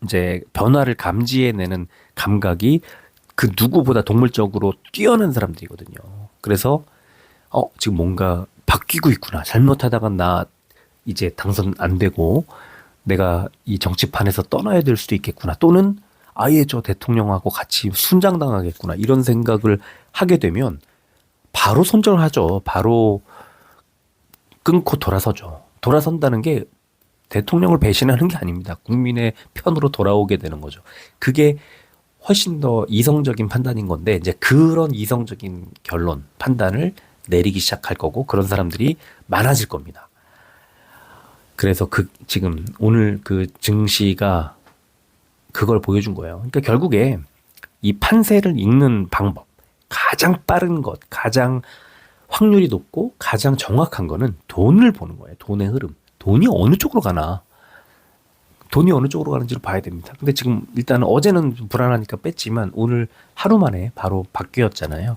이제 변화를 감지해내는 감각이 그 누구보다 동물적으로 뛰어난 사람들이거든요. 그래서 지금 뭔가 바뀌고 있구나. 잘못하다가 나 이제 당선 안 되고 내가 이 정치판에서 떠나야 될 수도 있겠구나. 또는 아예 저 대통령하고 같이 순장당하겠구나. 이런 생각을 하게 되면 바로 손절하죠. 바로 끊고 돌아서죠. 돌아선다는 게 대통령을 배신하는 게 아닙니다. 국민의 편으로 돌아오게 되는 거죠. 그게 훨씬 더 이성적인 판단인 건데 이제 그런 이성적인 결론, 판단을 내리기 시작할 거고 그런 사람들이 많아질 겁니다. 그래서 지금 오늘 그 증시가 그걸 보여준 거예요. 그러니까 결국에 이 판세를 읽는 방법, 가장 빠른 것, 가장 확률이 높고 가장 정확한 거는 돈을 보는 거예요. 돈의 흐름. 돈이 어느 쪽으로 가나. 돈이 어느 쪽으로 가는지를 봐야 됩니다. 근데 지금 일단 어제는 좀 불안하니까 뺐지만 오늘 하루 만에 바로 바뀌었잖아요.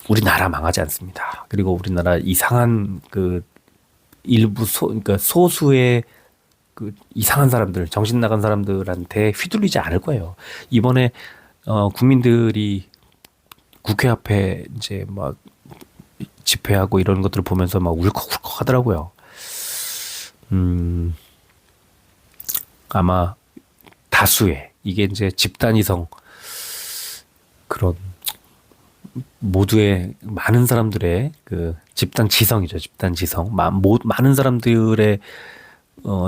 우리나라 망하지 않습니다. 그리고 우리나라 이상한 그 일부 그러니까 소수의 그 이상한 사람들, 정신 나간 사람들한테 휘둘리지 않을 거예요. 이번에 국민들이 국회 앞에 이제 막 집회하고 이런 것들을 보면서 막 울컥울컥 하더라고요. 아마 다수의 이게 이제 집단이성 그런 모두의 많은 사람들의 그 집단 지성이죠. 집단 지성. 많은 사람들의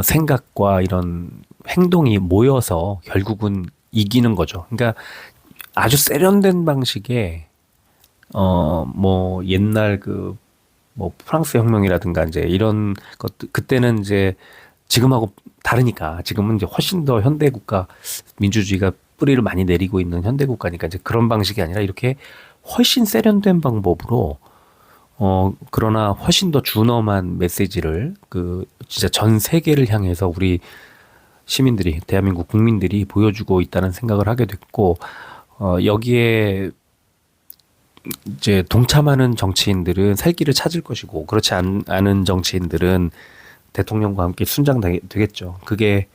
생각과 이런 행동이 모여서 결국은 이기는 거죠. 그러니까 아주 세련된 방식의 뭐 옛날 그 뭐 프랑스 혁명이라든가 이제 이런 것들 그때는 이제 지금하고 다르니까 지금은 이제 훨씬 더 현대 국가 민주주의가 뿌리를 많이 내리고 있는 현대 국가니까 이제 그런 방식이 아니라 이렇게 훨씬 세련된 방법으로 그러나 훨씬 더 준엄한 메시지를 그 진짜 전 세계를 향해서 우리 시민들이 대한민국 국민들이 보여주고 있다는 생각을 하게 됐고 여기에 이제 동참하는 정치인들은 살 길을 찾을 것이고 그렇지 않은 정치인들은 대통령과 함께 순장되겠죠. 그게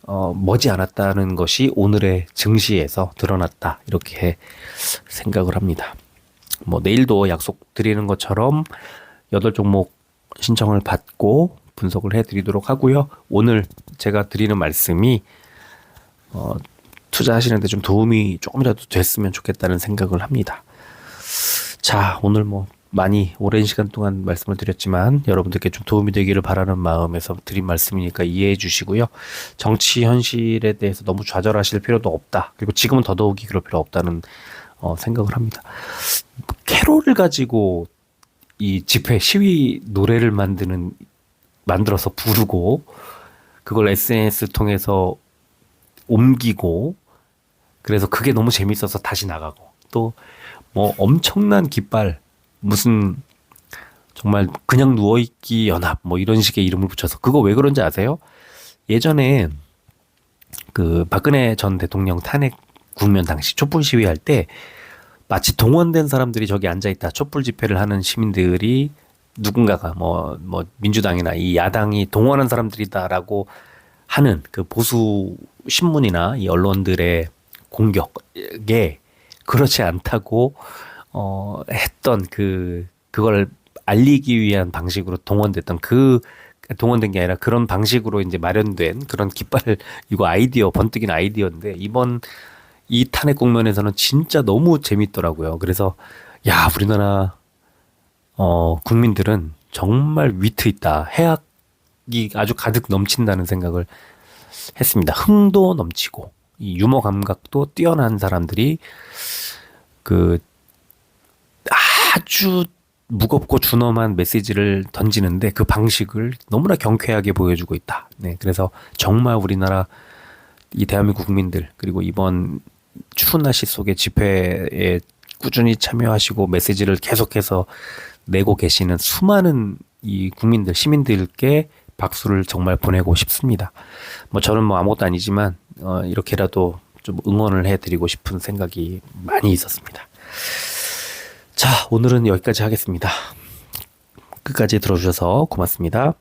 머지않았다는 것이 오늘의 증시에서 드러났다 이렇게 생각을 합니다. 뭐 내일도 약속드리는 것처럼 8종목 신청을 받고 분석을 해드리도록 하고요. 오늘 제가 드리는 말씀이 투자하시는데 좀 도움이 조금이라도 됐으면 좋겠다는 생각을 합니다. 자, 오늘 뭐 많이 오랜 시간 동안 말씀을 드렸지만 여러분들께 좀 도움이 되기를 바라는 마음에서 드린 말씀이니까 이해해 주시고요. 정치 현실에 대해서 너무 좌절하실 필요도 없다. 그리고 지금은 더더욱이 그럴 필요 없다는 생각을 합니다. 캐롤을 가지고 이 집회 시위 노래를 만들어서 부르고 그걸 SNS 통해서 옮기고 그래서 그게 너무 재밌어서 다시 나가고 또 뭐 엄청난 깃발 무슨 정말 그냥 누워있기 연합 뭐 이런 식의 이름을 붙여서 그거 왜 그런지 아세요? 예전에 그 박근혜 전 대통령 탄핵 국면 당시 촛불 시위할 때 마치 동원된 사람들이 저기 앉아있다 촛불 집회를 하는 시민들이 누군가가 뭐 민주당이나 이 야당이 동원한 사람들이다라고 하는 그 보수 신문이나 이 언론들의 공격에 그렇지 않다고 했던 그걸 알리기 위한 방식으로 동원된 게 아니라 그런 방식으로 이제 마련된 그런 깃발 이거 번뜩인 아이디어인데 이번 이 탄핵 국면에서는 진짜 너무 재밌더라고요. 그래서 야 우리나라 국민들은 정말 위트 있다. 해악이 아주 가득 넘친다는 생각을 했습니다. 흥도 넘치고 이 유머 감각도 뛰어난 사람들이 그 아주 무겁고 준엄한 메시지를 던지는데 그 방식을 너무나 경쾌하게 보여주고 있다. 네, 그래서 정말 우리나라 이 대한민국 국민들 그리고 이번 추운 날씨 속에 집회에 꾸준히 참여하시고 메시지를 계속해서 내고 계시는 수많은 이 국민들, 시민들께 박수를 정말 보내고 싶습니다. 뭐 저는 뭐 아무것도 아니지만 이렇게라도 좀 응원을 해드리고 싶은 생각이 많이 있었습니다. 자, 오늘은 여기까지 하겠습니다. 끝까지 들어주셔서 고맙습니다.